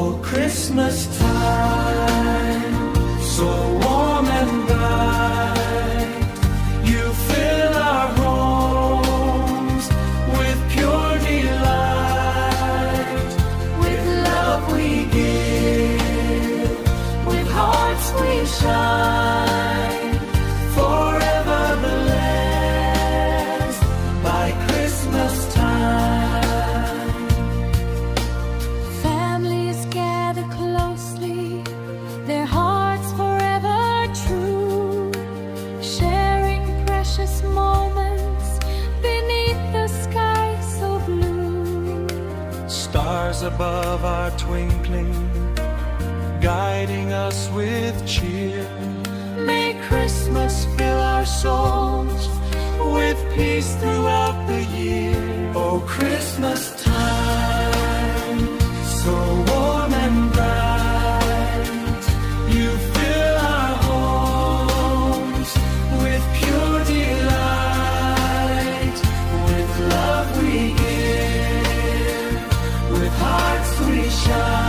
Oh, Christmas time, so warm and bright, you fill our homes with pure delight. With love we give, with hearts we shine, forever blessed by Christmas time. Families gather closely, their hearts forever true, sharing precious moments beneath the sky so blue. Stars above are twinkling, guiding us with cheer. May Christmas fill our souls with peace throughout the year. Oh, Christmas time, so warm and bright, you fill our homes with pure delight. With love we give, with hearts we shine.